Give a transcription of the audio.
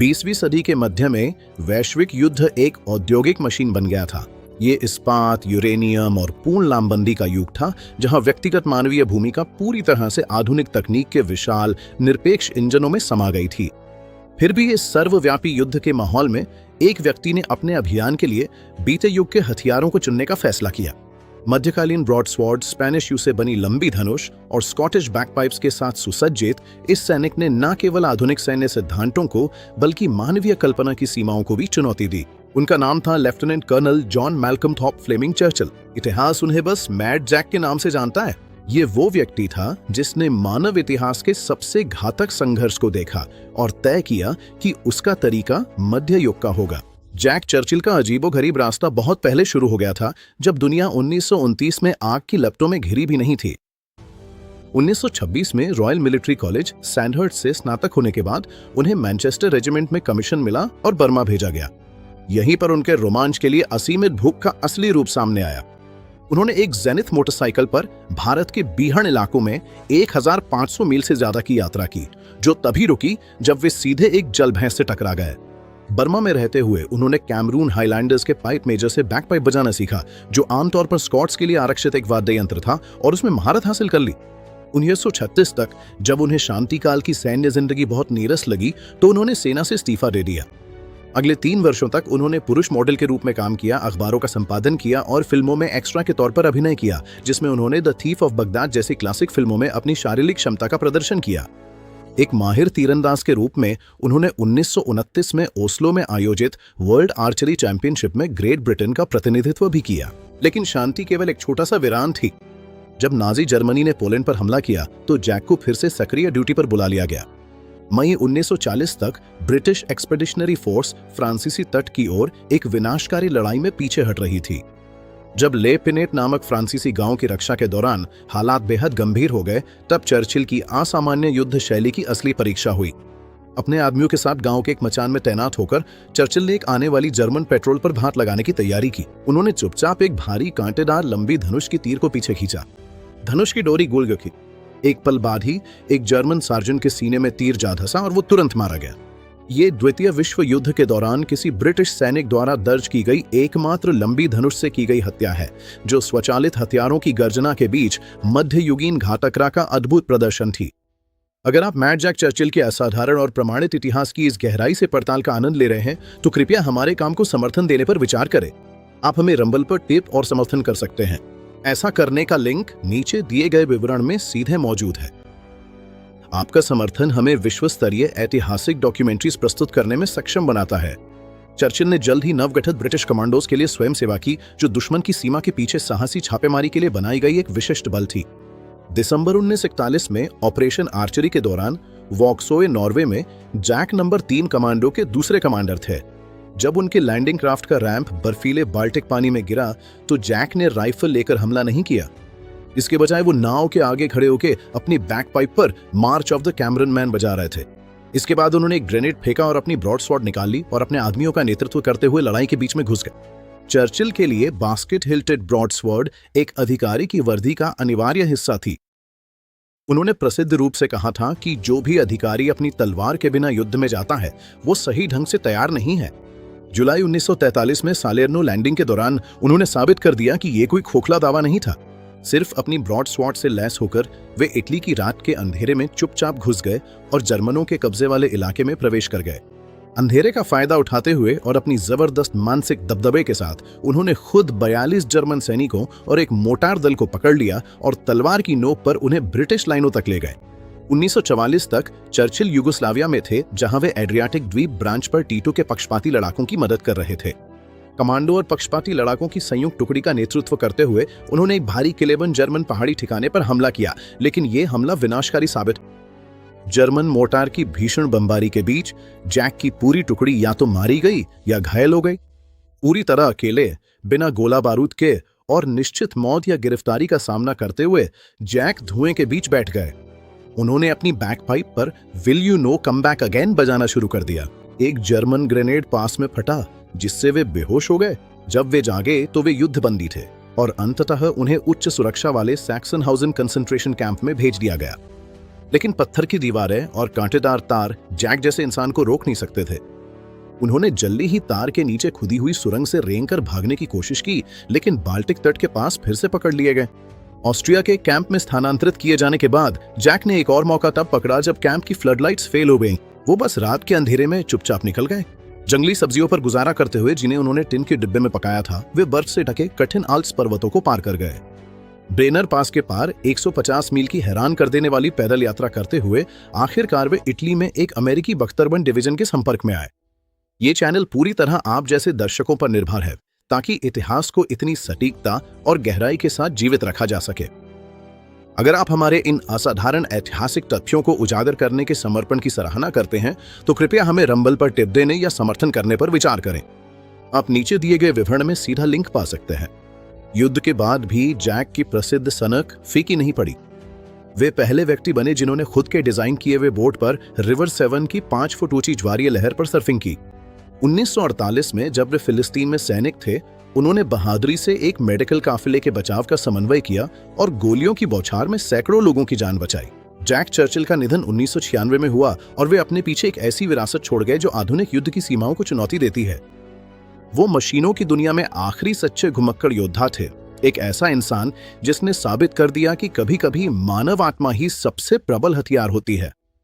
20वीं सदी के मध्य में वैश्विक युद्ध एक औद्योगिक मशीन बन गया था। ये इस्पात, यूरेनियम और पूर्ण लामबंदी का युग था, जहां व्यक्तिगत मानवीय भूमिका पूरी तरह से आधुनिक तकनीक के विशाल निरपेक्ष इंजनों में समा गई थी। फिर भी इस सर्वव्यापी युद्ध के माहौल में एक व्यक्ति ने अपने अभियान के लिए बीते युग के हथियारों को चुनने का फैसला किया। मध्यकालीन ब्रॉडस्वॉर्ड, स्पेनिश यू से बनी लंबी धनुष और स्कॉटिश बैकपाइप्स के साथ सुसज्जित इस सैनिक ने न केवल आधुनिक सैन्य सिद्धांतों को बल्कि मानवीय कल्पना की सीमाओं को भी चुनौती दी। उनका नाम था lieutenant colonel John Malcolm Thorpe Fleming Churchill. इतिहास उन्हें बस मैड जैक के नाम से जानता है। ये वो व्यक्ति था जिसने मानव इतिहास के सबसे घातक संघर्ष को देखा और तय किया कि उसका तरीका मध्य युग का होगा। जैक चर्चिल का अजीबोगरीब रास्ता बहुत पहले शुरू हो गया था, जब दुनिया 1929 में आग की लपटों में घिरी भी नहीं थी। 1926 में रॉयल मिलिट्री कॉलेज सैंडहर्स्ट से स्नातक होने के बाद उन्हें मैनचेस्टर रेजिमेंट में कमीशन मिला और बर्मा भेजा गया। यहीं पर उनके रोमांच के लिए असीमित भूख का असली रूप सामने आया। उन्होंने एक जेनिथ मोटरसाइकिल पर भारत के बीहड़ इलाकों में 1500 मील से ज्यादा की यात्रा की, जो तभी रुकी जब वे सीधे एक जल भैंस से टकरा गए। बर्मा में रहते हुए उन्होंने कैमरून हाईलैंडर्स के पाइप मेजर से बैकपाइप बजाना सीखा, जो आमतौर पर स्कॉट्स के लिए आरक्षित एक वाद्य यंत्र था, और उसमें महारत हासिल कर ली। 1936 तक जब उन्हें शांतिकाल की सैन्य जिंदगी बहुत नीरस लगी तो उन्होंने सेना से इस्तीफा दे दिया। अगले 3 वर्षों तक उन्होंने पुरुष मॉडल के रूप में काम किया, अखबारों का संपादन किया और फिल्मों में एक्स्ट्रा के तौर पर अभिनय किया, जिसमें उन्होंने द थीफ ऑफ बगदाद जैसी क्लासिक फिल्मों में अपनी शारीरिक क्षमता का प्रदर्शन किया। एक माहिर तीरंदाज के रूप में उन्होंने 1929 में ओस्लो में आयोजित वर्ल्ड आर्चरी चैंपियनशिप में ग्रेट ब्रिटेन का प्रतिनिधित्व भी किया। लेकिन शांति केवल एक छोटा सा विराम थी। जब नाजी जर्मनी ने पोलैंड पर हमला किया तो जैक को फिर से सक्रिय ड्यूटी पर बुला लिया गया। मई 1940 तक ब्रिटिश एक्सपेडिशनरी फोर्स फ्रांसीसी तट की ओर एक विनाशकारी लड़ाई में पीछे हट रही थी। जब ले पिनेट नामक फ्रांसीसी गांव की रक्षा के दौरान हालात बेहद गंभीर हो गए, तब चर्चिल की असामान्य युद्ध शैली की असली परीक्षा हुई। अपने आदमियों के साथ गांव के एक मचान में तैनात होकर चर्चिल ने एक आने वाली जर्मन पेट्रोल पर घात लगाने की तैयारी की। उन्होंने चुपचाप एक भारी कांटेदार लंबी धनुष की तीर को पीछे खींचा। धनुष की डोरी गुल गई। एक पल बाद ही एक जर्मन सार्जेंट के सीने में तीर जा धंसा और वो तुरंत मारा गया। ये द्वितीय विश्व युद्ध के दौरान किसी ब्रिटिश सैनिक द्वारा दर्ज की गई एकमात्र लंबी धनुष से की गई हत्या है, जो स्वचालित हथियारों की गर्जना के बीच मध्ययुगीन घातकता का अद्भुत प्रदर्शन थी। अगर आप मैड जैक चर्चिल के असाधारण और प्रमाणित इतिहास की इस गहराई से पड़ताल का आनंद ले रहे हैं, तो कृपया हमारे काम को समर्थन देने पर विचार करें। आप हमें रंबल पर टिप और समर्थन कर सकते हैं। ऐसा करने का लिंक नीचे दिए गए विवरण में सीधे मौजूद है। आपका समर्थन हमें विश्व स्तरीय ऐतिहासिक डॉक्यूमेंट्रीज प्रस्तुत करने में सक्षम बनाता है। चर्चिल ने जल्द ही नवगठित ब्रिटिश कमांडोज के लिए स्वयं सेवा की, जो दुश्मन की सीमा के पीछे साहसी छापेमारी के लिए बनाई गई एक विशिष्ट बल थी। दिसंबर 1941 में ऑपरेशन आर्चरी के दौरान वॉक्सोए, नॉर्वे में जैक नंबर 3 कमांडो के दूसरे कमांडर थे। जब उनके लैंडिंग क्राफ्ट का रैंप बर्फीले बाल्टिक पानी में गिरा तो जैक ने राइफल लेकर हमला नहीं किया। इसके बजाय वो नाव के आगे खड़े होकर अपनी बैकपाइप पर मार्च ऑफ द कैमरन मैन बजा रहे थे। इसके बाद उन्होंने एक ग्रेनेड फेंका और अपनी ब्रॉडस्वॉर्ड निकाल ली और अपने आदमियों का नेतृत्व करते हुए लड़ाई के बीच में घुस गए। चर्चिल के लिए बास्केट हिल्टेड ब्रॉडस्वॉर्ड एक अधिकारी की वर्दी का अनिवार्य हिस्सा थी। उन्होंने प्रसिद्ध रूप से कहा था कि जो भी अधिकारी अपनी तलवार के बिना युद्ध में जाता है, वो सही ढंग से तैयार नहीं है। जुलाई 1943 में सालेर्नो लैंडिंग के दौरान उन्होंने साबित कर दिया कि ये कोई खोखला दावा नहीं था। सिर्फ अपनी ब्रॉड स्वॉर्ड से लैस होकर वे इटली की रात के अंधेरे में चुपचाप घुस गए और जर्मनों के कब्जे वाले इलाके में प्रवेश कर गए। अंधेरे का फायदा उठाते हुए और अपनी जबरदस्त मानसिक दबदबे के साथ उन्होंने खुद 42 जर्मन सैनिकों और एक मोटार दल को पकड़ लिया और तलवार की नोक पर उन्हें ब्रिटिश लाइनों तक ले गए। 1944 तक चर्चिल युगोस्लाविया में थे, जहां वे एड्रियाटिक द्वीप ब्रांच पर टीटो के पक्षपाती लड़ाकों की मदद कर रहे थे। कमांडो और पक्षपाती लड़ाकों की संयुक्त टुकड़ी का नेतृत्व करते हुए उन्होंने एक भारी किलेबंद जर्मन पहाड़ी ठिकाने पर हमला किया, लेकिन यह हमला विनाशकारी साबित। जर्मन मोर्टार की भीषण बमबारी के बीच जैक की पूरी टुकड़ी या तो मारी गई या घायल हो गई। पूरी तरह अकेले, बिना गोला बारूद के और निश्चित मौत या गिरफ्तारी का सामना करते हुए जैक धुएं के बीच बैठ गए। उन्होंने अपनी बैकपाइप पर will you know come back again बजाना शुरू कर दिया। एक जर्मन ग्रेनेड पास में फटा, जिससे वे बेहोश हो गए। जब वे जागे तो वे युद्धबंदी थे और अंततः उन्हें उच्च सुरक्षा वाले सैक्सनहाउजन कंसंट्रेशन कैंप में भेज दिया गया। लेकिन पत्थर की दीवारें और कांटेदार तार जैक जैसे इंसान को रोक नहीं सकते थे। उन्होंने जल्दी ही तार के नीचे खुदी हुई सुरंग से रेंग कर भागने की कोशिश की, लेकिन बाल्टिक तट के पास फिर से पकड़ लिए गए। ऑस्ट्रिया के कैंप में स्थानांतरित किए जाने के बाद जैक ने एक और मौका तब पकड़ा जब कैंप की फ्लडलाइट्स फेल हो गईं। वो बस रात के अंधेरे में चुपचाप निकल गए। जंगली सब्जियों पर गुजारा करते हुए, जिन्हें उन्होंने टिन के डिब्बे में पकाया था, वे बर्फ से ढके कठिन आल्प्स पर्वतों को पार कर गए। ब्रेनर पास के पार 150 मील की हैरान कर देने वाली पैदल यात्रा करते हुए आखिरकार वे इटली में एक अमेरिकी बख्तरबंद डिवीजन के संपर्क में आए। ये चैनल पूरी तरह आप जैसे दर्शकों पर निर्भर है ताकि इतिहास को इतनी सटीकता और गहराई के साथ जीवित रखा जा सके। अगर आप हमारे इन असाधारण ऐतिहासिक तथ्यों को उजागर करने के समर्पण की सराहना करते हैं तो कृपया हमें रंबल पर टिप देने या समर्थन करने पर विचार करें। आप नीचे दिए गए विवरण में सीधा लिंक पा सकते हैं। युद्ध के बाद भी जैक की प्रसिद्ध सनक फीकी नहीं पड़ी। वे पहले व्यक्ति बने जिन्होंने खुद के डिजाइन किए हुए बोट पर रिवर सेवन की 5 फुट ऊंची ज्वारीय लहर पर सर्फिंग की। 1948 में जब वे फिलिस्तीन में सैनिक थे, उन्होंने बहादुरी से एक मेडिकल काफिले के बचाव का समन्वय किया और गोलियों की बौछार में सैकड़ों लोगों की जान बचाई। जैक चर्चिल का निधन 1996 में हुआ और वे अपने पीछे एक ऐसी विरासत छोड़ गए जो आधुनिक युद्ध की सीमाओं को चुनौती देती है। वो मशीनों की दुनिया में आखिरी सच्चे घुमक्कड़ योद्धा थे, एक ऐसा इंसान जिसने साबित कर दिया कि कभी-कभी मानव आत्मा ही सबसे प्रबल हथियार होती है।